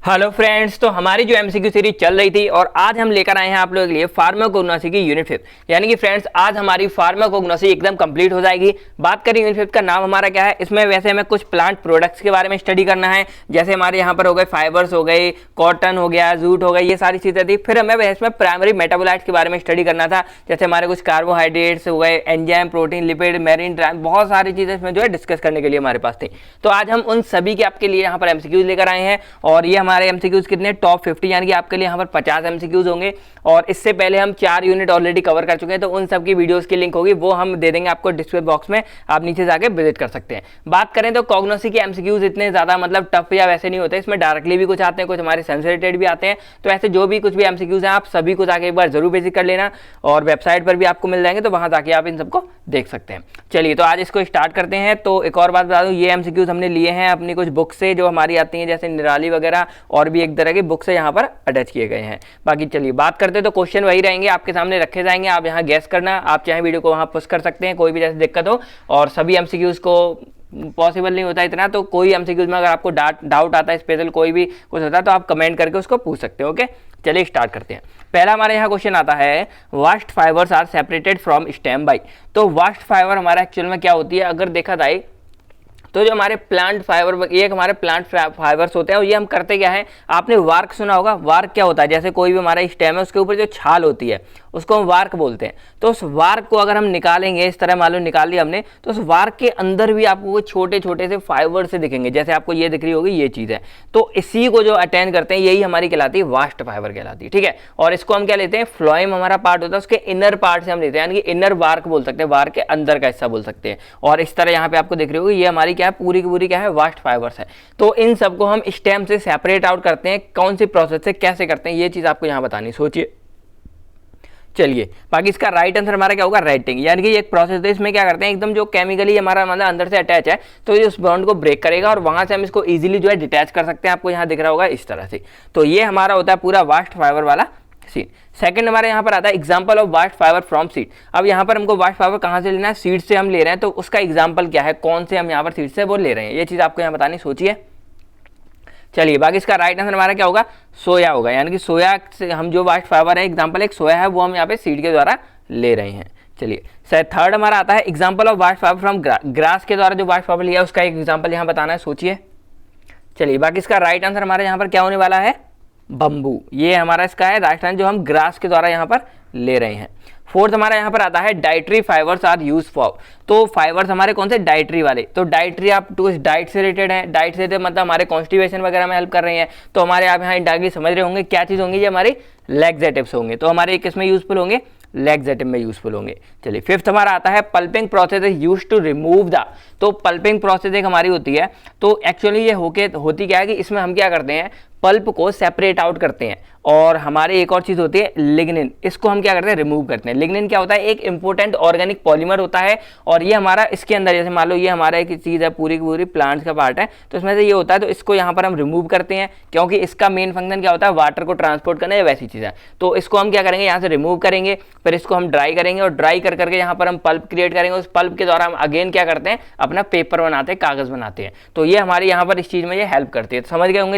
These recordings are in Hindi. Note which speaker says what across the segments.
Speaker 1: हेलो फ्रेंड्स, तो हमारी जो एमसीक्यू सीरीज चल रही थी और आज हम लेकर आए हैं आप लोगों के लिए फार्माकोग्नोसी की यूनिट 5। यानी कि फ्रेंड्स आज हमारी फार्माकोग्नोसी एकदम कंप्लीट हो जाएगी। बात करें यूनिट 5 का नाम हमारा क्या है, इसमें वैसे हमें कुछ प्लांट प्रोडक्ट्स के बारे में स्टडी करना है। जैसे हमारे यहाँ पर हो गए फाइबर्स हो गए, कॉटन हो गया, जूट हो गई, ये सारी चीज़ें थी। फिर हमें इसमें प्राइमरी मेटाबोलाइट्स के बारे में स्टडी करना था। जैसे हमारे कुछ कार्बोहाइड्रेट्स हो गए, एंजाइम, प्रोटीन, लिपिड, मेरीन, बहुत सारी चीज़ें इसमें जो है डिस्कस करने के लिए हमारे पास थी। तो आज हम उन सभी के आपके लिए यहाँ पर एमसीक्यूज लेकर आए हैं और ये हमारे एमसीक्यूज कितने टॉप 50 यानी कि आपके लिए यहाँ पर 50 एमसीक्यूज होंगे। और इससे पहले हम 4 यूनिट ऑलरेडी कवर कर चुके हैं, तो उन सब की वीडियोस की लिंक होगी, वो हम दे देंगे आपको डिस्क्रिप्शन बॉक्स में, आप नीचे जाके विजिट कर सकते हैं। बात करें तो कॉग्नोसी के एमसीक्यूज इतने ज़्यादा मतलब टफ या वैसे नहीं होते, इसमें डायरेक्टली भी कुछ आते हैं, कुछ हमारे सेंस रिलेटेड भी आते हैं। तो ऐसे जो भी कुछ भी एमसीक्यूज हैं आप सभी को जाके एक बार जरूर विजिट कर लेना और वेबसाइट पर भी आपको मिल जाएंगे, तो वहाँ जाके आप इन सबको देख सकते हैं। चलिए तो आज इसको स्टार्ट करते हैं। तो एक और बात बता दूँ, ये एमसीक्यूज हमने लिए हैं अपनी कुछ बुक से जो हमारी आती हैं, जैसे निराली वगैरह और भी एक तरह की बुक से यहाँ पर अटैच किए गए हैं। बाकी चलिए बात करते हैं, तो क्वेश्चन वही रहेंगे, आपके सामने रखे जाएंगे, आप यहाँ गैस करना, आप चाहे वीडियो को वहाँ पुश कर सकते हैं, कोई भी जैसे दिक्कत हो। और सभी एमसीक्यूज को पॉसिबल नहीं होता इतना, तो कोई एमसीक्यूज में अगर आपको डाउट आता है, स्पेशल कोई भी कुछ होता है, तो आप कमेंट करके उसको पूछ सकते हो। ओके चलिए स्टार्ट करते हैं। पहला हमारे यहाँ क्वेश्चन आता है, bast fibres are separated from stem by. तो वास्ट फाइबर हमारा एक्चुअल में क्या होती है, अगर देखा जाए तो जो हमारे प्लांट फाइबर, ये हमारे प्लांट फाइबर्स होते हैं और ये हम करते क्या है, आपने वार्क सुना होगा। वार्क क्या होता है, जैसे कोई भी हमारा स्टेम है उसके ऊपर जो छाल होती है उसको हम वार्क बोलते हैं। तो उस वार्क को अगर हम निकालेंगे, इस तरह मालूम निकाल लिया हमने, तो उस वार्क के अंदर भी आपको छोटे छोटे से फाइबर से दिखेंगे, जैसे आपको ये दिख रही होगी, ये चीज़ है। तो इसी को जो अटेंड करते हैं यही हमारी कहलाती है वास्ट फाइबर कहलाती है। ठीक है, और इसको हम क्या लेते हैं, फ्लोएम हमारा पार्ट होता है, उसके इनर पार्ट से हम लेते हैं, यानी कि इनर वार्क बोल सकते हैं, वार्क के अंदर का हिस्सा बोल सकते हैं। और इस तरह यहाँ पे आपको दिख रही होगी, ये हमारी क्या है, पूरी की पूरी क्या है, वास्ट फाइबर्स है। तो इन सबको हम स्टेम से सेपरेट आउट करते हैं, कौन सी प्रोसेस से कैसे करते हैं, ये चीज़ आपको यहाँ बतानी, सोचिए। चलिए बाकी इसका राइट आंसर हमारा क्या होगा, राइटिंग। यानी कि एक प्रोसेस है, इसमें क्या करते हैं, एकदम जो केमिकली हमारा मतलब अंदर से अटैच है, तो ये उस बॉन्ड को ब्रेक करेगा और वहां से हम इसको इजीली जो है डिटैच कर सकते हैं। आपको यहाँ दिख रहा होगा इस तरह से। तो ये हमारा होता है पूरा वास्ट फाइबर वाला सीन। सेकंड हमारे यहाँ पर आता है example of vast fibre from seed. अब यहाँ पर हमको वास्ट फाइबर कहाँ से लेना है, सीड से हम ले रहे हैं, तो उसका एग्जाम्पल क्या है, कौन से हम यहाँ पर सीड से वो ले रहे हैं, ये चीज़ आपको यहाँ बतानी, सोचिए। चलिए बाकी इसका राइट आंसर हमारा क्या होगा, सोया होगा। यानी कि सोया से हम जो वास्ट फाइबर है, एग्जांपल एक सोया है, वो हम यहाँ पे सीड के द्वारा ले रहे हैं। चलिए सर थर्ड हमारा आता है example of vast fibre from grass के द्वारा जो वास्ट फाइबर लिया उसका एक एग्जांपल यहाँ बताना है, सोचिए। चलिए बाकी इसका राइट आंसर हमारे यहाँ पर क्या होने वाला है, बम्बू। ये हमारा इसका है राइट आंसर, जो हम ग्रास के द्वारा यहाँ पर ले रहे हैं। फोर्थ हमारा यहाँ पर आता है dietary fibres are use for. तो फाइबर्स हमारे कौन से, डाइटरी वाले। तो डाइटरी आप टू डाइट से रिलेटेड है, डाइट से मतलब हमारे कॉन्स्टिपेशन वगैरह में हेल्प कर रही हैं। तो हमारे आप यहाँ इंडायरेक्टली समझ रहे होंगे क्या चीज़ होंगी, ये हमारे लैक्सेटिव्स होंगे। तो हमारे किस में यूजफुल होंगे, लैक्सेटिव में यूजफुल होंगे। चलिए फिफ्थ हमारा आता है pulping process is use to remove the. तो पल्पिंग प्रोसेस एक हमारी होती है, तो एक्चुअली ये होती क्या है कि इसमें हम क्या करते हैं, पल्प को सेपरेट आउट करते हैं। और हमारे एक और चीज़ होती है लिग्निन, इसको हम क्या करते हैं, रिमूव करते हैं। लिग्निन क्या होता है, एक इंपॉर्टेंट ऑर्गेनिक पॉलीमर होता है और ये हमारा इसके अंदर, जैसे मान लो ये हमारा एक चीज़ है, पूरी की पूरी प्लांट्स का पार्ट है, तो इसमें से ये होता है, तो इसको यहाँ पर हम रिमूव करते हैं, क्योंकि इसका मेन फंक्शन क्या होता है, वाटर को ट्रांसपोर्ट करना, या वैसी चीज़ है। तो इसको हम क्या करेंगे, यहाँ से रिमूव करेंगे, फिर इसको हम ड्राई करेंगे और ड्राई कर करके यहाँ पर हम पल्प क्रिएट करेंगे। उस पल्प के द्वारा हम अगेन क्या करते हैं, अपना पेपर बनाते हैं, कागज़ बनाते हैं। तो ये हमारी यहाँ पर इस चीज़ में ये हेल्प करती है। तो समझ गए होंगे,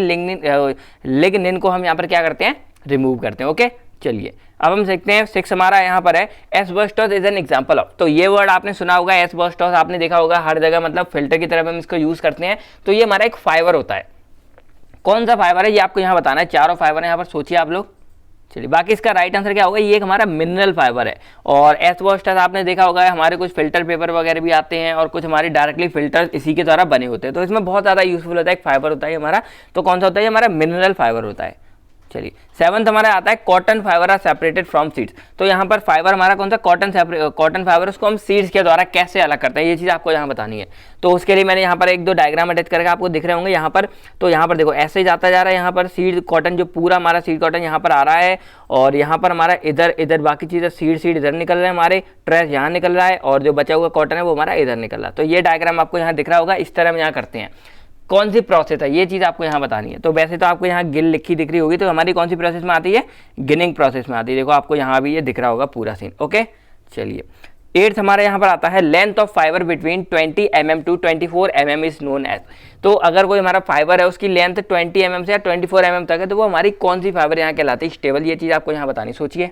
Speaker 1: लिग्निन को हम यहाँ पर क्या करते हैं, रिमूव करते हैं। ओके चलिए अब हम देखते हैं, 6 हमारा यहाँ पर है asbestos is an example of. तो ये वर्ड आपने सुना होगा, एस्बेस्टोस आपने देखा होगा हर जगह, मतलब फिल्टर की तरफ हम इसको यूज करते हैं। तो ये हमारा एक फाइबर होता है। कौन सा फाइबर है ये आपको यहाँ बताना है, चारों फाइबर है यहाँ पर, सोचिए आप लोग। चलिए बाकी इसका राइट आंसर क्या होगा, ये एक हमारा मिनरल फाइबर है। और एस्बेस्टोस आपने देखा होगा, हमारे कुछ फिल्टर पेपर वगैरह भी आते हैं और कुछ हमारे डायरेक्टली फिल्टर इसी के द्वारा बने होते हैं। तो इसमें बहुत ज़्यादा यूजफुल होता है, एक फाइबर होता है हमारा। तो कौन सा होता है, हमारा मिनरल फाइबर होता है। चलिए 7th हमारा आता है cotton fibre are separated from seeds. तो यहाँ पर फाइबर हमारा कौन सा, कॉटन फाइबर, उसको हम सीड्स के द्वारा कैसे अलग करते हैं, ये चीज़ आपको यहाँ बतानी है। तो उसके लिए मैंने यहाँ पर एक दो डायग्राम अटैच करके आपको दिख रहे होंगे यहाँ पर। तो यहाँ पर देखो ऐसे ही जाता जा रहा है, यहाँ पर सीड कॉटन, जो पूरा हमारा सीड कॉटन यहाँ पर आ रहा है, और यहाँ पर हमारा इधर बाकी चीज़ें सीड इधर निकल रहे हैं, हमारे ट्रेस यहाँ निकल रहा है, और जो बचा हुआ कॉटन है वो हमारा इधर निकल रहा है। तो ये डायग्राम आपको यहाँ दिख रहा होगा, इस तरह हम यहाँ करते हैं। कौन सी प्रोसेस है ये चीज़ आपको यहाँ बतानी है। तो वैसे तो आपको यहाँ गिल लिखी दिख रही होगी, तो हमारी कौन सी प्रोसेस में आती है, गिनिंग प्रोसेस में आती है। देखो आपको यहाँ भी ये दिख रहा होगा पूरा सीन। ओके चलिए एट्थ हमारे यहाँ पर आता है length of fibre between 20 mm to 24 mm is known as. तो अगर कोई हमारा फाइबर है उसकी लेंथ 20 mm से या 24 mm तक है तो वो हमारी कौन सी फाइबर यहाँ कहलाती है? स्टेबल। ये चीज़ आपको यहाँ बतानी, सोचिए।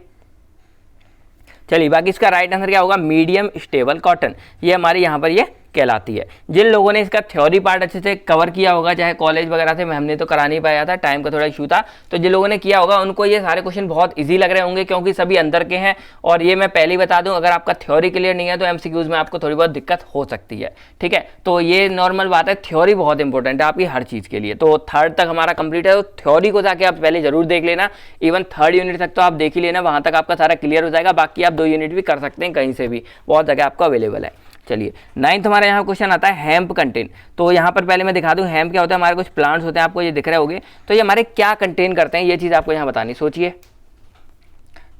Speaker 1: चलिए बाकी इसका राइट आंसर क्या होगा? मीडियम स्टेबल कॉटन, ये हमारी यहाँ पर ये कहलाती है। जिन लोगों ने इसका थ्योरी पार्ट अच्छे से कवर किया होगा, चाहे कॉलेज वगैरह से, हमने तो करा नहीं पाया था, टाइम का थोड़ा इशू था, तो जिन लोगों ने किया होगा उनको ये सारे क्वेश्चन बहुत इजी लग रहे होंगे क्योंकि सभी अंदर के हैं। और ये मैं पहले ही बता दूं, अगर आपका थ्योरी क्लियर नहीं है तो एमसीक्यूज में आपको थोड़ी बहुत दिक्कत हो सकती है, ठीक है। तो ये नॉर्मल बात है, थ्योरी बहुत इंपॉर्टेंट है आपकी हर चीज़ के लिए। तो थर्ड तक हमारा कंप्लीट है, तो थ्योरी को जाके आप पहले जरूर देख लेना, इवन थर्ड यूनिट तक तो आप देख ही लेना, वहाँ तक आपका सारा क्लियर हो जाएगा। बाकी आप 2 यूनिट भी कर सकते हैं कहीं से भी, बहुत जगह आपको अवेलेबल है। चलिए नाइन्थ हमारे यहाँ क्वेश्चन आता है हेम्प कंटेन। तो यहाँ पर पहले मैं दिखा दूँ हेम्प क्या होता है। हमारे कुछ प्लांट्स होते हैं, आपको ये दिख रहे होंगे, तो ये हमारे क्या कंटेन करते हैं, ये चीज़ आपको यहाँ बतानी, सोचिए।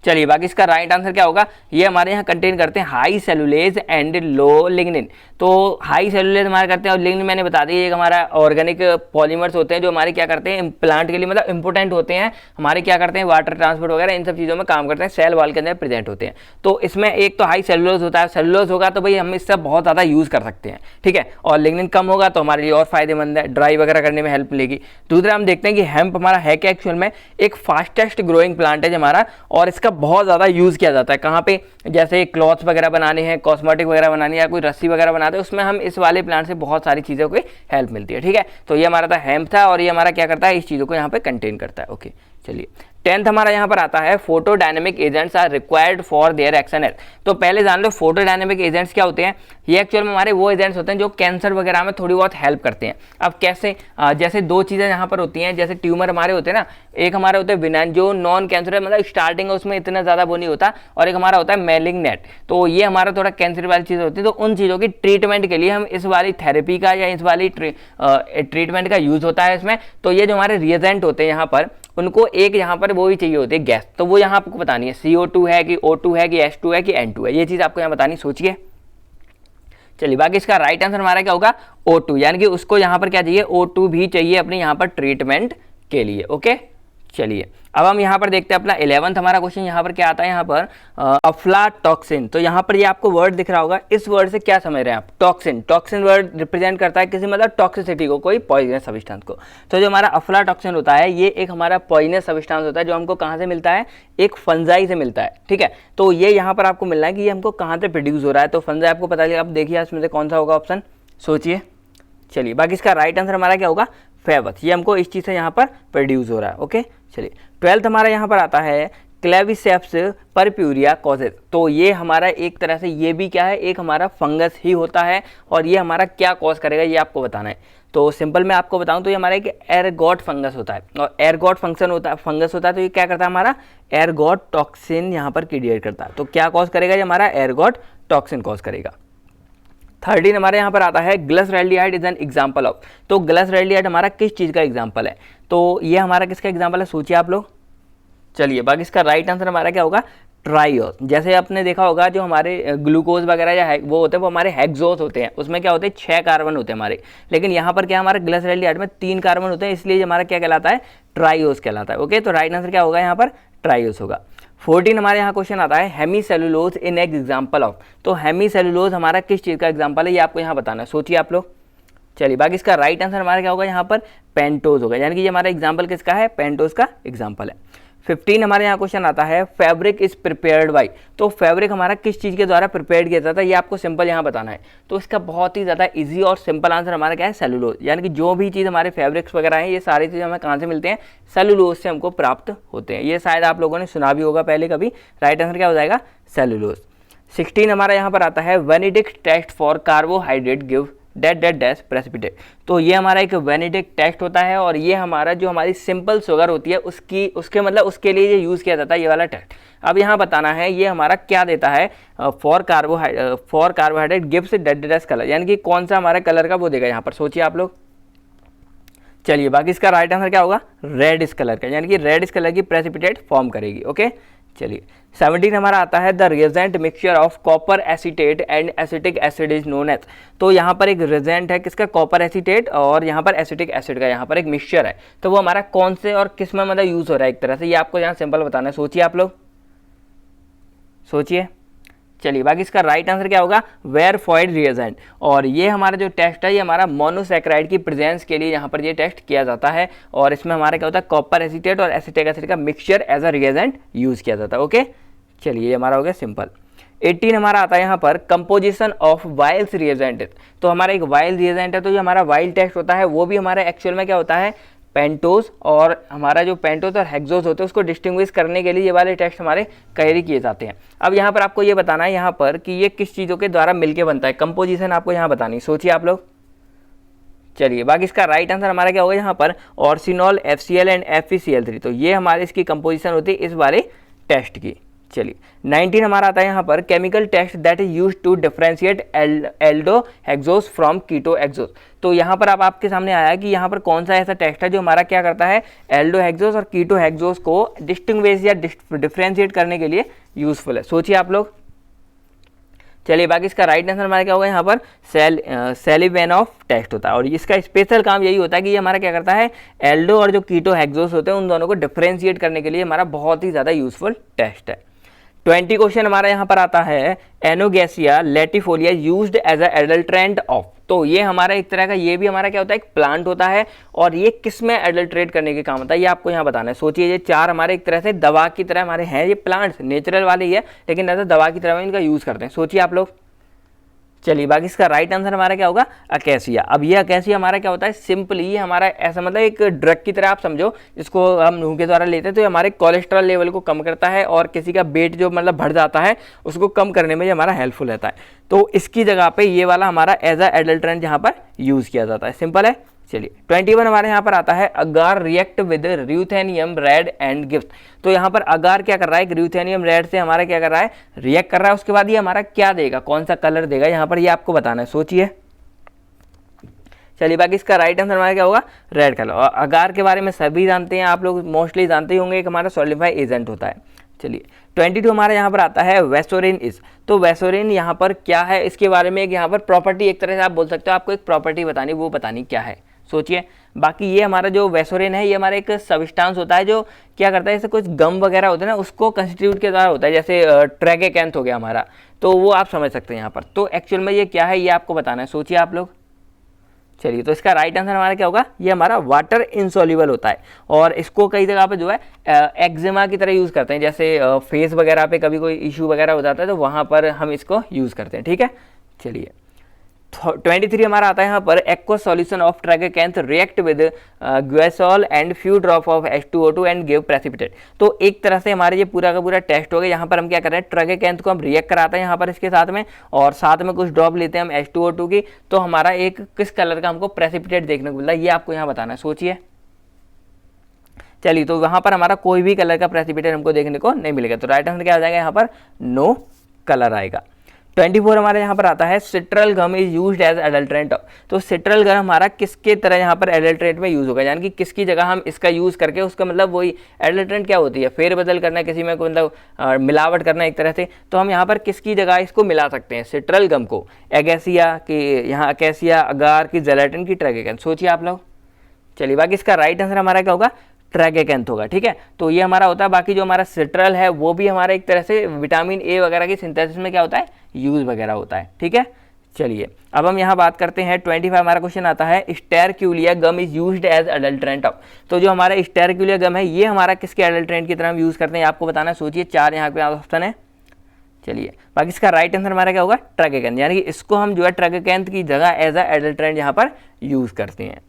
Speaker 1: चलिए बाकी इसका राइट आंसर क्या होगा? ये हमारे यहाँ कंटेन करते हैं high cellulase and low lignin. तो हाई सेलुलेज हमारे करते हैं और लिग्निन मैंने बता दिया, एक हमारा ऑर्गेनिक पॉलीमर्स होते हैं जो हमारे क्या करते हैं, प्लांट के लिए मतलब इंपॉर्टेंट होते हैं, हमारे क्या करते हैं, वाटर ट्रांसपोर्ट वगैरह इन सब चीज़ों में काम करते हैं, सेल वॉल के अंदर प्रेजेंट होते हैं। तो इसमें एक तो हाई सेलुलोज होता है, सेलुलोज होगा तो भाई हम इससे बहुत ज़्यादा यूज़ कर सकते हैं, ठीक है। और लिग्निन कम होगा तो हमारे लिए और फायदेमंद है, ड्राई वगैरह करने में हेल्प मिलेगी। दूसरा हम देखते हैं कि हेम्प हमारा है क्या, एक्चुअल में एक फास्टेस्ट ग्रोइंग प्लांट है हमारा, और इसका बहुत ज़्यादा यूज़ किया जाता है। कहाँ पे? जैसे क्लॉथ्स वगैरह बनाने हैं, कॉस्मेटिक वगैरह बनानी है, या कोई रस्सी वगैरह बनाते हैं, उसमें हम इस वाले प्लांट से बहुत सारी चीज़ों की हेल्प मिलती है, ठीक है। तो ये हमारा था हेम्प था, और ये हमारा क्या करता है, इस चीज़ों को यहाँ पे कंटेन करता है। ओके चलिए 10th हमारा यहाँ पर आता है photodynamic agents are required for their action as. तो पहले जान लो फोटो डायनेमिक एजेंट्स क्या होते हैं। ये एक्चुअल में हमारे वो एजेंट्स होते हैं जो कैंसर वगैरह में थोड़ी बहुत हेल्प करते हैं। अब कैसे? जैसे 2 चीज़ें यहाँ पर होती हैं, जैसे ट्यूमर हमारे होते हैं ना, एक हमारे होते हैं बिनाइन जो नॉन कैंसर है, मतलब स्टार्टिंग उसमें इतना ज़्यादा वो नहीं होता, और एक हमारा होता है मैलिग्नेंट। तो ये हमारा थोड़ा कैंसर वाली चीज़ होती है। तो उन चीज़ों की ट्रीटमेंट के लिए हम इस वाली थेरेपी का या इस वाली ट्रीटमेंट का यूज़ होता है इसमें। तो ये जो हमारे रिएजेंट होते हैं यहाँ पर, उनको एक यहाँ पर वो भी चाहिए होती है गैस, तो वो यहाँ आपको बतानी है CO2 है कि O2 है कि H2 है कि N2 है, ये चीज़ आपको यहाँ बतानी, सोचिए। चलिए बाकी इसका राइट आंसर हमारा क्या होगा? O2, यानी कि उसको यहाँ पर क्या चाहिए, O2 भी चाहिए अपने यहाँ पर ट्रीटमेंट के लिए। ओके चलिए अब हम यहाँ पर देखते हैं अपना 11th हमारा क्वेश्चन यहाँ पर क्या आता है, यहाँ पर अफ्लाटॉक्सिन। तो यहाँ पर ये आपको वर्ड दिख रहा होगा, इस वर्ड से क्या समझ रहे हैं आप? टॉक्सिन। टॉक्सिन वर्ड रिप्रेजेंट करता है किसी मतलब टॉक्सिसिटी को, कोई पॉइजनस सब्सटेंस को। तो जो हमारा अफ्लाटॉक्सिन होता है ये एक हमारा पॉइजनस सब्सटेंस होता है जो हमको कहाँ से मिलता है? एक फंजाई से मिलता है, ठीक है। तो ये यहाँ पर आपको मिलना है कि ये हमको कहाँ से प्रोड्यूस हो रहा है। तो फंजाई आपको पता चलेगा, आप देखिए इसमें से कौन सा होगा ऑप्शन, सोचिए। चलिए बाकी इसका राइट आंसर हमारा क्या होगा? फेवस। ये हमको इस चीज़ से यहाँ पर प्रोड्यूस हो रहा है। ओके चलिए 12th हमारा यहाँ पर आता है क्लेविसेप्स परप्यूरिया कॉजेज। तो ये हमारा एक तरह से ये भी क्या है, एक हमारा फंगस ही होता है, और ये हमारा क्या कॉज करेगा ये आपको बताना है। तो सिंपल मैं आपको बताऊं तो ये हमारा एक एरगॉट फंगस होता है, और एरगॉट फंगस होता है तो ये क्या करता है, हमारा एरगॉट टॉक्सिन यहाँ पर क्रिएट करता है। तो क्या कॉज करेगा ये हमारा? एरगॉट टॉक्सिन कॉज करेगा। 13 हमारे यहाँ पर आता है ग्लिसरैल्डिहाइड इज एन एग्जाम्पल ऑफ। तो ग्लिसरैल्डिहाइड हमारा किस चीज़ का एग्जाम्पल है? तो ये हमारा किसका एग्जाम्पल है, सोचिए आप लोग। चलिए बाकी इसका राइट आंसर हमारा क्या होगा? ट्राइओस। जैसे आपने देखा होगा जो हमारे ग्लूकोज वगैरह या वो होते हैं वो हमारे हेक्सोस होते हैं, उसमें क्या होते हैं 6 कार्बन होते हैं हमारे, लेकिन यहाँ पर क्या हमारा ग्लिसरैल्डिहाइड में 3 कार्बन होते हैं, इसलिए हमारा क्या कहलाता है? ट्राइओस कहलाता है। ओके तो राइट आंसर क्या होगा यहाँ पर? ट्राइओस होगा। 14 हमारे यहाँ क्वेश्चन आता है hemicellulose in example of. तो हेमी सेलुलोज हमारा किस चीज़ का एग्जाम्पल है ये आपको यहाँ बताना है, सोचिए आप लोग। चलिए बाकी इसका राइट आंसर हमारा क्या होगा यहाँ पर? पेंटोज होगा, यानी कि ये हमारा एग्जाम्पल किसका है? पेंटोज का एग्जाम्पल है। 15 हमारे यहाँ क्वेश्चन आता है फैब्रिक इज प्रिपेयर्ड बाई। तो फैब्रिक हमारा किस चीज़ के द्वारा प्रिपेयर्ड किया जाता है ये आपको सिंपल यहाँ बताना है। तो इसका बहुत ही ज़्यादा इजी और सिंपल आंसर हमारा क्या है? सेलुलोज। यानी कि जो भी चीज़ हमारे फैब्रिक्स वगैरह हैं ये सारी चीज़ें हमें कहाँ से मिलते हैं? सेलुलोज से हमको प्राप्त होते हैं। ये शायद आप लोगों ने सुना भी होगा पहले कभी। राइट आंसर क्या हो जाएगा? सेलुलोज। 16 हमारा यहाँ पर आता है Benedict test for carbohydrate give dash precipitate. तो ये हमारा एक वेनेडिक्ट टेस्ट होता है, और ये हमारा जो हमारी सिंपल शुगर होती है उसके मतलब उसके लिए ये यूज़ किया जाता है ये वाला टेस्ट। अब यहाँ बताना है ये हमारा क्या देता है? For carbohydrate gives dash colour, यानी कि कौन सा हमारा कलर का वो देगा यहाँ पर, सोचिए आप लोग। चलिए बाकी इसका राइट आंसर क्या होगा? रेड इस कलर का, यानी कि रेड इस कलर की प्रेसिपिटेट फॉर्म करेगी। ओके चलिए 17 हमारा आता है the reagent mixture of copper acetate and acetic acid is known as. तो यहाँ पर एक रिएजेंट है किसका? कॉपर एसीटेट, और यहाँ पर एसिटिक एसिड का यहाँ पर एक मिक्सचर है। तो वो हमारा कौन से और किस में मतलब यूज़ हो रहा है एक तरह से, ये आपको यहाँ सिंपल बताना है, सोचिए आप लोग, सोचिए। चलिए बाकी इसका राइट आंसर क्या होगा, वेरफॉइड रिएजेंट। और ये हमारा जो टेस्ट है ये हमारा मोनोसैकेराइड की प्रेजेंस के लिए यहाँ पर ये टेस्ट किया जाता है, और इसमें हमारा क्या होता है, कॉपर एसीटेट और एसिटिक एसिड का mixture as a reagent use किया जाता है। ओके, चलिए ये हमारा हो गया सिंपल। 18 हमारा आता है यहाँ पर कंपोजिशन ऑफ वाइल्स रिएजेंट। तो हमारा एक वाइल रिएजेंट है, तो जो हमारा वाइल टेस्ट होता है वो भी हमारा एक्चुअल में क्या होता है, पेंटोज, और हमारा जो पेंटोज और हेक्सोज होते हैं उसको डिस्टिंग्विश करने के लिए ये वाले टेस्ट हमारे कैरी किए जाते हैं। अब यहाँ पर आपको ये बताना है यहाँ पर कि ये किस चीज़ों के द्वारा मिलके बनता है, कंपोजिशन आपको यहाँ बतानी, सोचिए आप लोग। चलिए बाकी इसका राइट आंसर हमारा क्या होगा यहाँ पर, ऑर्सिनॉल, FCl एंड FeCl3। तो ये हमारे इसकी कंपोजिशन होती है इस वाले टेस्ट की। चलिए 19 हमारा आता है यहाँ पर chemical test that is use to differentiate aldohexoses from ketohexoses. तो यहाँ पर अब आपके सामने आया कि यहाँ पर कौन सा ऐसा टेस्ट है जो हमारा क्या करता है, एल्डो हेक्सोस और कीटो हेक्सोस को डिस्टिंग्विश या डिफरेंशिएट करने के लिए यूजफुल है। सोचिए आप लोग। चलिए बाकी इसका राइट आंसर हमारा क्या होगा यहाँ पर, सेलिवेनॉफ टेस्ट होता है, और इसका स्पेशल काम यही होता है कि ये हमारा क्या करता है, एल्डो और जो कीटो हेक्सोस होते हैं उन दोनों को डिफरेंशिएट करने के लिए हमारा बहुत ही ज़्यादा यूजफुल टेस्ट है। 20 क्वेश्चन हमारा यहाँ पर आता है, anogeissus latifolia used as a adulterant of. तो ये हमारा एक तरह का, ये भी हमारा क्या होता है, एक प्लांट होता है, और ये किस में एडल्ट्रेट करने के काम होता है ये आपको यहाँ बताना है। सोचिए ये चार हमारे एक तरह से दवा की तरह हमारे हैं, ये प्लांट्स नेचुरल वाले ही है, लेकिन ऐसा दवा की तरह इनका यूज़ करते हैं। सोचिए आप लोग। चलिए बाकी इसका राइट आंसर हमारा क्या होगा, अकेसिया। अब ये अकेसिया हमारा क्या होता है, सिंपली ये हमारा ऐसा मतलब एक ड्रग की तरह आप समझो, इसको हम मुंह के द्वारा लेते हैं तो ये हमारे कोलेस्ट्रॉल लेवल को कम करता है, और किसी का वेट जो मतलब बढ़ जाता है उसको कम करने में ये हमारा हेल्पफुल रहता है। तो इसकी जगह पे ये वाला हमारा एज अ एडल्ट्रेंट यहाँ पर यूज़ किया जाता है। सिंपल है। चलिए 21 हमारे यहाँ पर आता है, agar react with ruthenium red and gift. तो यहाँ पर अगार क्या कर रहा है, र्यूथेनियम रेड से हमारा क्या कर रहा है, रिएक्ट कर रहा है, उसके बाद ये हमारा क्या देगा, कौन सा कलर देगा यहाँ पर, ये आपको बताना है। सोचिए। चलिए बाकी इसका राइट आंसर हमारा क्या होगा, रेड कलर। और अगार के बारे में सभी जानते हैं, आप लोग मोस्टली जानते ही होंगे, एक हमारा सॉलिडिफाई एजेंट होता है। चलिए 22 हमारा यहाँ पर आता है, वेसोरिन इज। तो वेसोरिन यहाँ पर क्या है, इसके बारे में एक यहाँ पर प्रॉपर्टी, एक तरह से आप बोल सकते हो, आपको एक प्रॉपर्टी बतानी, वो बतानी क्या है, सोचिए। बाकी ये हमारा जो वेसोरिन है ये हमारा एक सब्सटेंस होता है जो क्या करता है, जैसे कुछ गम वगैरह होते हैं ना उसको कंस्टिट्यूट के द्वारा होता है, जैसे ट्रैगेकैंथ हो गया हमारा, तो वो आप समझ सकते हैं यहाँ पर। तो एक्चुअल में ये क्या है ये आपको बताना है, सोचिए आप लोग। चलिए तो इसका राइट आंसर हमारा क्या होगा, ये हमारा वाटर इनसॉल्युबल होता है, और इसको कई जगह पे जो है एक्जिमा की तरह यूज़ करते हैं, जैसे फेस वगैरह पे कभी कोई इशू वगैरह हो जाता है तो वहाँ पर हम इसको यूज़ करते हैं। ठीक है। चलिए 23 हमारा आता है यहाँ पर, aqua solution of tragacanth react with glycerol and few drop of H2O2 and give precipitate. तो एक तरह से हमारे ये पूरा का पूरा टेस्ट हो गया। यहाँ पर हम क्या कर रहे हैं, ट्रैगेकैंथ को हम रिएक्ट कराते हैं यहाँ पर इसके साथ में, और साथ में कुछ ड्रॉप लेते हैं हम H2O2 की, तो हमारा एक किस कलर का हमको प्रेसिपिटेट देखने को मिलता है ये आपको यहाँ बताना है। सोचिए। चलिए तो वहाँ पर हमारा कोई भी कलर का प्रेसिपिटेट हमको देखने को नहीं मिलेगा, तो राइट आंसर क्या हो जाएगा यहाँ पर, नो कलर आएगा। 24 हमारे यहाँ पर आता है, citral gum is used as adulterant. तो सिट्रल गम हमारा किसके तरह यहाँ पर एडल्ट्रेंट में यूज़ होगा, यानी कि किसकी जगह हम इसका यूज़ करके उसका मतलब वही एडल्ट्रेंट क्या होती है, फेरबदल करना, किसी में मतलब मिलावट करना एक तरह से। तो हम यहाँ पर किसकी जगह इसको मिला सकते हैं, सिट्रल गम को, एगेसिया की, यहाँ अकेसिया, अगार की, जेलेटिन की, ट्रैगेकैंथ। सोचिए आप लोग। चलिए बाकी इसका राइट आंसर हमारा क्या होगा, ट्रैगेकैंथ होगा। ठीक है। तो ये हमारा होता है। बाकी जो हमारा सिट्रल है वो भी हमारा एक तरह से विटामिन ए वगैरह की सिंथेसिस में क्या होता है, यूज वगैरह होता है। ठीक है। चलिए अब हम यहाँ बात करते हैं 25 हमारा क्वेश्चन आता है, sterculia gum is used as adulterant of. तो जो हमारा स्टेरक्यूलिया गम है ये हमारा किसके एडल्ट्रेंट की तरह हम यूज़ करते हैं आपको बताना है। सोचिए, 4 यहाँ पे ऑप्शन है। चलिए बाकी इसका राइट आंसर हमारा क्या होगा, ट्रैगेकैंथ, यानी कि इसको हम जो है ट्रैगेकैंथ की जगह एज अ एडल्ट्रेंट यहाँ पर यूज़ करते हैं।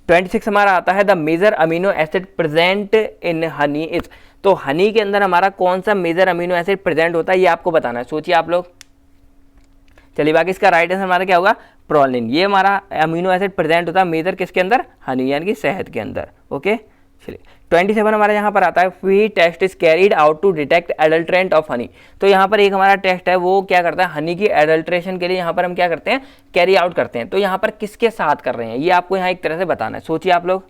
Speaker 1: 26 हमारा आता है, the major amino acid present in honey is. तो हनी के अंदर हमारा कौन सा मेजर अमीनो एसिड प्रेजेंट होता है ये आपको बताना है। सोचिए आप लोग। चलिए बाकी इसका राइट आंसर हमारा क्या होगा, प्रोलिन। ये हमारा अमीनो एसिड प्रेजेंट होता है मेजर किसके अंदर, हनी यानी कि शहद के अंदर। ओके। चलिए 27 हमारे यहाँ पर आता है, free test is carried out to detect adulterant of honey. तो यहाँ पर एक हमारा टेस्ट है वो क्या करता है, हनी की एडल्ट्रेशन के लिए यहाँ पर हम क्या करते हैं, कैरी आउट करते हैं। तो यहाँ पर किसके साथ कर रहे हैं ये आपको यहाँ एक तरह से बताना है। सोचिए आप लोग,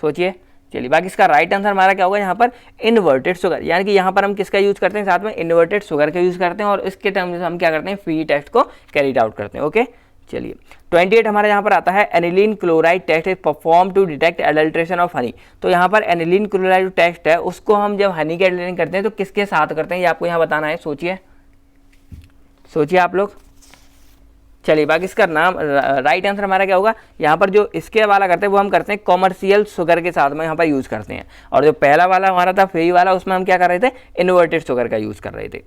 Speaker 1: सोचिए। चलिए बाकी इसका राइट आंसर हमारा क्या होगा यहाँ पर, इन्वर्टेड शुगर, यानी कि यहाँ पर हम किसका यूज़ करते हैं, साथ में इन्वर्टेड शुगर का यूज़ करते हैं, और इसके टर्म से हम क्या करते हैं, फ्री टेस्ट को कैरीड आउट करते हैं। ओके। चलिए 28 हमारे यहाँ पर आता है, aniline chloride test is perform to detect adulteration of honey. तो यहाँ पर एनिलीन क्लोराइड टेस्ट है उसको हम जब हनी के एडल्ट्रेशन करते हैं तो किसके साथ करते हैं ये आपको यहाँ बताना है। सोचिए। सोचिए आप लोग। चलिए बाकी इसका नाम राइट आंसर हमारा क्या होगा, यहाँ पर जो इसके वाला करते हैं वो हम करते हैं कॉमर्शियल शुगर के साथ में यहाँ पर यूज़ करते हैं, और जो पहला वाला हमारा था फ्री वाला उसमें हम क्या कर रहे थे, इन्वर्टेड शुगर का यूज़ कर रहे थे।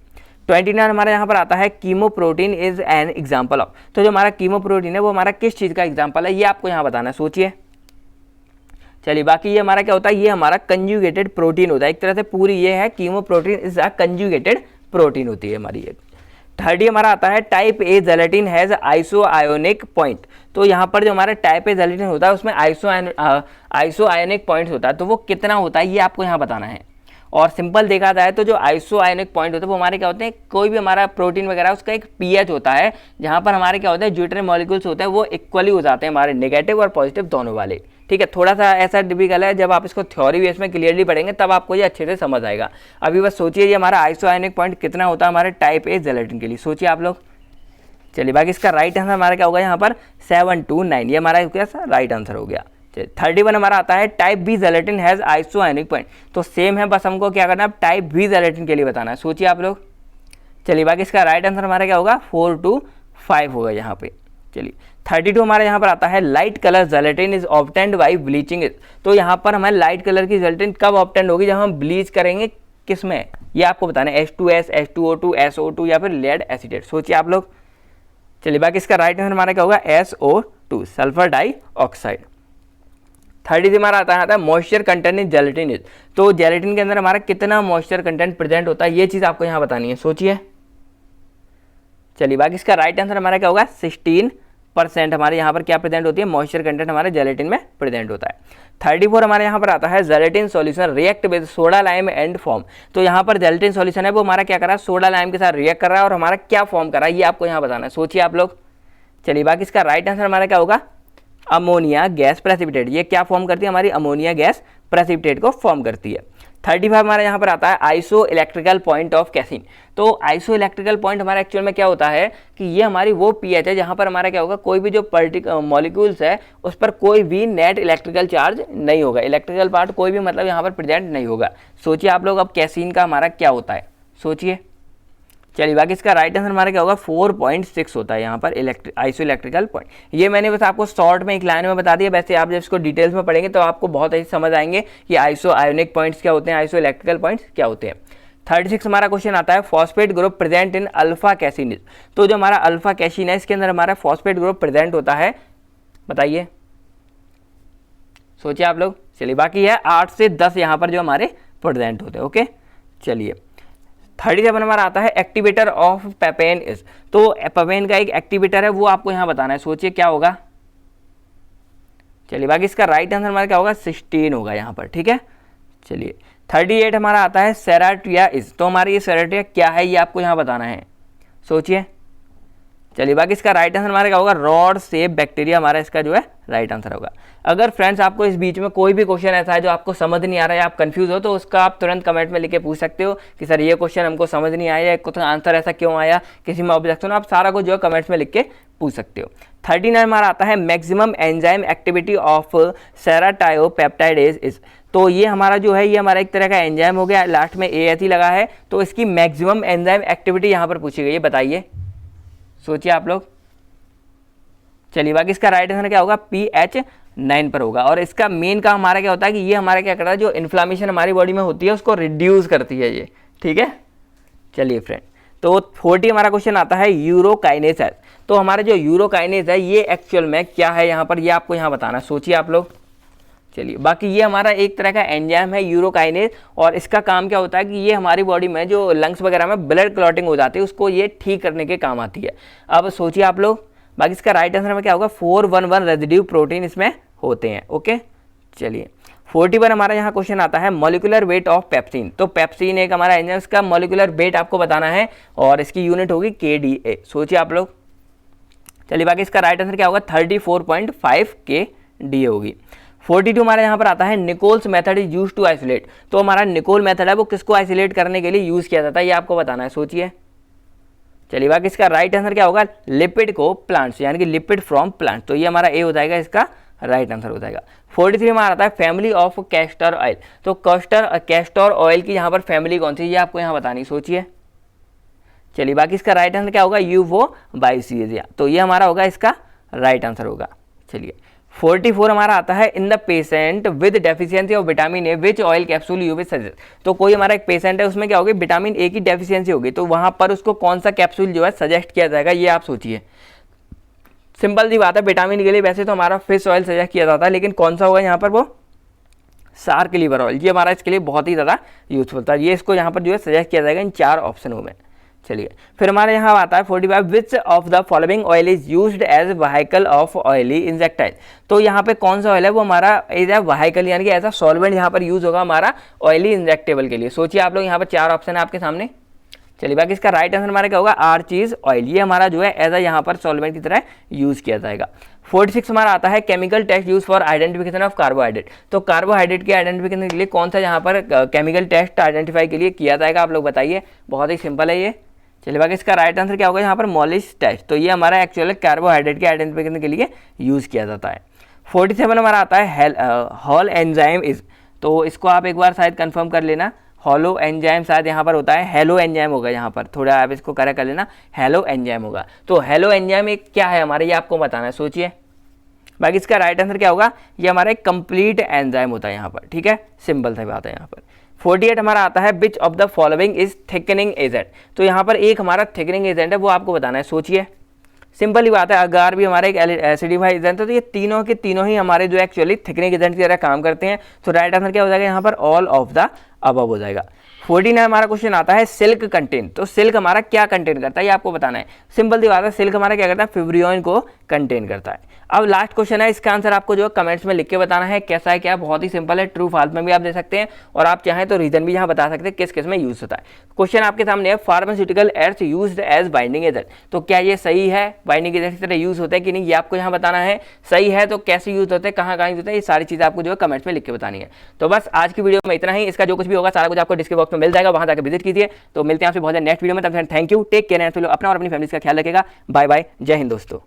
Speaker 1: 29 हमारा यहाँ पर आता है chemoprotein is an example of. तो जो हमारा कीमोप्रोटीन है वो हमारा किस चीज़ का एग्जाम्पल है, ये आपको यहाँ बताना है, सोचिए। चलिए बाकी ये हमारा क्या होता है, ये हमारा कंजुगेटेड प्रोटीन होता है, एक तरह से पूरी ये है chemoprotein is a conjugated protein होती है हमारी ये। 30 हमारा आता है type A gelatin has isoionic point. तो यहाँ पर जो हमारा टाइप ए जेलेटिन होता है उसमें आइसो आयोनिक पॉइंट होता है, तो वो कितना होता है ये आपको यहाँ बताना है। और सिंपल देखा जाए तो जो आइसो आयोनिक पॉइंट होता है वो हमारे क्या होते हैं, कोई भी हमारा प्रोटीन वगैरह उसका एक पीएच होता है, जहाँ पर हमारे क्या होता है ज्यूटेरिन मॉलिक्यूल्स होते हैं वो इक्वली हो जाते हैं हमारे नेगेटिव और पॉजिटिव दोनों वाले। ठीक है, थोड़ा सा ऐसा डिफिकल्ट है, जब आप इसको थ्योरी बेस में क्लियरली पढ़ेंगे तब आपको ये अच्छे से समझ आएगा। अभी बस सोचिए ये हमारा आइसो आयोनिक पॉइंट कितना होता है हमारे टाइप ए जेलेटिन के लिए, सोचिए आप लोग। चलिए बाकी इसका राइट आंसर हमारा क्या होगा यहाँ पर 729, ये हमारा क्या राइट आंसर हो गया। 31 हमारा आता है type B gelatin has isoionic point. तो सेम है, बस हमको क्या करना है, टाइप बी जेलेटिन के लिए बताना है, सोचिए आप लोग। चलिए बाकी इसका राइट आंसर हमारा क्या होगा 425 होगा यहाँ पे। चलिए 32 हमारा यहाँ पर आता है light colour gelatin is obtained by bleaching it. तो यहाँ पर हमारे लाइट कलर की जेलेटिन कब ऑब्टेन्ड होगी, जब हम ब्लीच करेंगे, किस में, ये आपको बताना है, H2S, H2O2, SO2 या फिर लेड एसिडेट, सोचिए आप लोग। चलिए बाकी इसका राइट आंसर हमारा क्या होगा SO2 सल्फर डाइऑक्साइड। 30 हमारा आता है moisture content in gelatin is. तो जेलेटिन के अंदर हमारा कितना मॉइस्चर कंटेंट प्रेजेंट होता है, ये चीज़ आपको यहाँ बतानी है, सोचिए। चलिए बाकी इसका राइट आंसर हमारा क्या होगा 16% हमारे यहाँ पर क्या प्रेजेंट होती है, मॉइस्चर कंटेंट हमारे जेलेटिन में प्रेजेंट होता है। 34 हमारे यहाँ पर आता है gelatin solution react with soda lime and form. तो यहाँ पर जेलेटिन सॉल्यूशन है वो हमारा क्या कर रहा है, सोडा लाइम के साथ रिएक्ट कर रहा है, और हमारा क्या फॉर्म कर रहा है ये आपको यहाँ बताना है, सोचिए आप लोग। चलिए बाकी इसका राइट आंसर हमारा क्या होगा अमोनिया गैस प्रेसिपिटेट। ये क्या फॉर्म करती है, हमारी अमोनिया गैस प्रेसिपिटेट को फॉर्म करती है। 35 हमारा यहाँ पर आता है iso electrical point of casein. तो आइसो इलेक्ट्रिकल पॉइंट हमारा एक्चुअल में क्या होता है कि ये हमारी वो पीएच है जहाँ पर हमारा क्या होगा, कोई भी जो मॉलिक्यूल्स है उस पर कोई भी नेट इलेक्ट्रिकल चार्ज नहीं होगा, इलेक्ट्रिकल पार्ट कोई भी मतलब यहाँ पर प्रेजेंट नहीं होगा। सोचिए आप लोग अब कैसीन का हमारा क्या होता है, सोचिए। चलिए बाकी इसका राइट आंसर हमारा क्या होगा 4.6 होता है यहाँ पर आइसो इलेक्ट्रिकल पॉइंट। ये मैंने बस आपको शॉर्ट में एक लाइन में बता दिया, वैसे आप जब इसको डिटेल्स में पढ़ेंगे तो आपको बहुत अच्छी समझ आएंगे कि आइसो आयोनिक पॉइंट्स क्या होते हैं, आइसो इलेक्ट्रिकल पॉइंट्स क्या होते हैं। 36 हमारा क्वेश्चन आता है phosphate group present in alpha casein. तो जो हमारा अल्फा कैसीन है इसके अंदर हमारा फॉस्फेट ग्रुप प्रेजेंट होता है, बताइए, सोचिए आप लोग। चलिए बाकी है 8 से 10 यहाँ पर जो हमारे प्रेजेंट होते हैं। ओके चलिए 37 हमारा आता है एक्टिवेटर ऑफ पेपेन इज। तो पेपेन का एक एक्टिवेटर है वो आपको यहाँ बताना है, सोचिए क्या होगा। चलिए बाकी इसका राइट आंसर हमारा क्या होगा 16 होगा यहाँ पर, ठीक है। चलिए 38 हमारा आता है सेराटिया इज। तो हमारी ये सेराटिया क्या है ये आपको यहाँ बताना है, सोचिए। चलिए बाकी इसका राइट आंसर हमारा क्या होगा रॉड शेप बैक्टीरिया, हमारा इसका जो है राइट आंसर होगा। अगर फ्रेंड्स आपको इस बीच में कोई भी क्वेश्चन ऐसा है जो आपको समझ नहीं आ रहा है, आप कंफ्यूज हो, तो उसका आप तुरंत कमेंट में लिख के पूछ सकते हो कि सर ये क्वेश्चन हमको समझ नहीं आया, या आंसर ऐसा क्यों आया, किसी में ऑब्जेक्शन, आप सारा कुछ जो है कमेंट्स में लिख के पूछ सकते हो। 39 हमारा आता है maximum enzyme activity of serratiopeptidase is. तो ये हमारा जो है ये हमारा एक तरह का एंजाइम हो गया, लास्ट में ए एच ही लगा है, तो इसकी मैक्सिमम एंजाइम एक्टिविटी यहाँ पर पूछी गई है, बताइए, सोचिए आप लोग। चलिए बाकी इसका राइट आंसर क्या होगा pH9 पर होगा। और इसका मेन काम हमारा क्या होता है कि ये हमारा क्या करता है, जो इन्फ्लामेशन हमारी बॉडी में होती है उसको रिड्यूस करती है ये, ठीक है। चलिए फ्रेंड, तो 40 हमारा क्वेश्चन आता है यूरोकाइनेज है। तो हमारा जो यूरोकाइनेज है ये एक्चुअल में क्या है यहाँ पर, ये आपको यहाँ बताना, सोचिए आप लोग। चलिए बाकी ये हमारा एक तरह का एंजाइम है यूरोकाइनेज, और इसका काम क्या होता है कि ये हमारी बॉडी में जो लंग्स वगैरह में ब्लड क्लॉटिंग हो जाती है उसको ये ठीक करने के काम आती है। अब सोचिए आप लोग। बाकी इसका राइट आंसर में क्या होगा 411 रेजिड्यू प्रोटीन इसमें होते हैं। ओके चलिए 41 हमारा यहाँ क्वेश्चन आता है मॉलिक्यूलर वेट ऑफ पेप्सिन। तो पेप्सिन एक हमारा एंजाइम, इसका मॉलिक्यूलर वेट आपको बताना है और इसकी यूनिट होगी KDA, सोचिए आप लोग। चलिए बाकी इसका राइट आंसर क्या होगा 34.5 KDA होगी। 42 हमारे यहाँ पर आता है Nicol's method is use to isolate. तो हमारा निकोल मेथड है वो किसको आइसोलेट करने के लिए यूज किया जाता है, ये आपको बताना है, सोचिए। चलिए बाकी इसका राइट आंसर क्या होगा लिपिड को प्लांट्स, यानी कि लिपिड फ्रॉम प्लांट। तो ये हमारा ए हो जाएगा, इसका राइट आंसर हो जाएगा। 43 हमारा आता है फैमिली ऑफ कैस्टर ऑयल। तो कैस्टर ऑयल की यहाँ पर फैमिली कौन सी, ये आपको यहाँ बतानी, सोचिए। चलिए बाकी इसका राइट आंसर क्या होगा, UO/C तो ये हमारा होगा इसका राइट आंसर होगा। चलिए 44 हमारा आता है, in the patient with deficiency of vitamin A which oil capsule you will suggest. तो कोई हमारा एक पेशेंट है, उसमें क्या होगी, विटामिन ए की डेफिशिएंसी होगी, तो वहां पर उसको कौन सा कैप्सूल जो है सजेस्ट किया जाएगा, ये आप सोचिए। सिंपल सी बात है, विटामिन के लिए वैसे तो हमारा फिश ऑयल सजेस्ट किया जाता है, लेकिन कौन सा होगा यहाँ पर, वो शार्क लिवर ऑयल, ये हमारा इसके लिए बहुत ही ज़्यादा यूजफुल था, ये इसको यहाँ पर जो है सजेस्ट किया जाएगा इन 4 ऑप्शनों में। चलिए फिर हमारे यहाँ आता है 45, which of the following oil is used as vehicle of oily injectable. तो यहाँ पे कौन सा ऑयल है, वो हमारा एज ए व्हीकल यानी कि ऐसा सॉल्वेंट यहाँ पर यूज होगा हमारा ऑयली इंजेक्टेबल के लिए। सोचिए आप लोग, यहाँ पर 4 ऑप्शन है आपके सामने। चलिए बाकी इसका राइट आंसर हमारा क्या होगा, आर्चीज ऑयल, ये हमारा जो है एज अ यहाँ पर सॉल्वेंट की तरह यूज किया जाएगा। 46 हमारा आता है, chemical test use for identification of carbohydrate. तो कार्बोहाइड्रेट के आइडेंटिफिकेशन के लिए कौन सा यहाँ पर केमिकल टेस्ट आइडेंटिफाई के लिए किया जाएगा, आप लोग बताइए, बहुत ही सिंपल है ये। चलिए बाकी इसका राइट आंसर क्या होगा यहाँ पर, मॉलिस टेस्ट, तो ये हमारा एक्चुअली कार्बोहाइड्रेट के आइडेंटिफिकेशन के लिए यूज किया जाता है। 47 हमारा आता है, हॉल एंजाइम इज, तो इसको आप एक बार शायद कंफर्म कर लेना, हॉलो एंजाइम शायद यहाँ पर होता है, हेलो एंजाइम होगा यहाँ पर, थोड़ा आप इसको करेक्ट कर लेना, हेलो एंजाइम होगा। तो हेलो एंजाइम एक क्या है हमारे, ये आपको बताना है, सोचिए। बाकी इसका राइट आंसर क्या होगा, ये हमारा एक कंप्लीट एंजाइम होता है यहाँ पर, ठीक है, सिंपल सी बात है यहाँ पर। 48 हमारा आता है, विच of the following is thickening agent. तो यहाँ पर एक हमारा थिकनिंग एजेंट है, वो आपको बताना है, सोचिए। सिंपल ही बात है, अगार भी हमारा एक एसिडिफाई एजेंट है, तो ये तीनों के तीनों ही हमारे जो एक्चुअली थिकनिंग एजेंट की तरह काम करते हैं। तो राइट आंसर क्या हो जाएगा यहाँ पर, ऑल ऑफ द अबव हो जाएगा। 49 हमारा क्वेश्चन आता है, सिल्क कंटेन। तो सिल्क हमारा क्या कंटेन करता है, ये आपको बताना है। सिंपल सी बात है, सिल्क हमारा क्या करता है, फिब्रियोन को कंटेन करता है। अब लास्ट क्वेश्चन है, इसका आंसर आपको जो कमेंट्स में लिख के बताना है, कैसा है क्या, बहुत ही सिंपल है, ट्रू फॉल्स में भी आप दे सकते हैं, और आप चाहें तो रीजन भी यहाँ बता सकते हैं किस किस में यूज होता है। क्वेश्चन आपके सामने है, pharmaceutical aids used as binding agent. तो क्या ये सही है, बाइंडिंग एजेंट की तरह यूज होता है कि नहीं, ये आपको यहाँ बताना है। सही है तो कैसे यूज होते हैं, कहाँ यूज होता है, ये सारी चीज़ आपको जो है कमेंट्स में लिख के बतानी है। तो बस आज की वीडियो में इतना ही, इसका जो कुछ भी होगा सारा कुछ आपको डिस्क्रिप्शन बॉक्स में मिल जाएगा, वहाँ जाकर विजिट कीजिए। तो मिलते हैं आपसे बहुत नेक्स्ट वीडियो में, तब तक थैंक यू, टेक केयर, अपना और अपनी फैमिली का ख्याल रखेगा। बाय बाय, जय हिंद दोस्तों।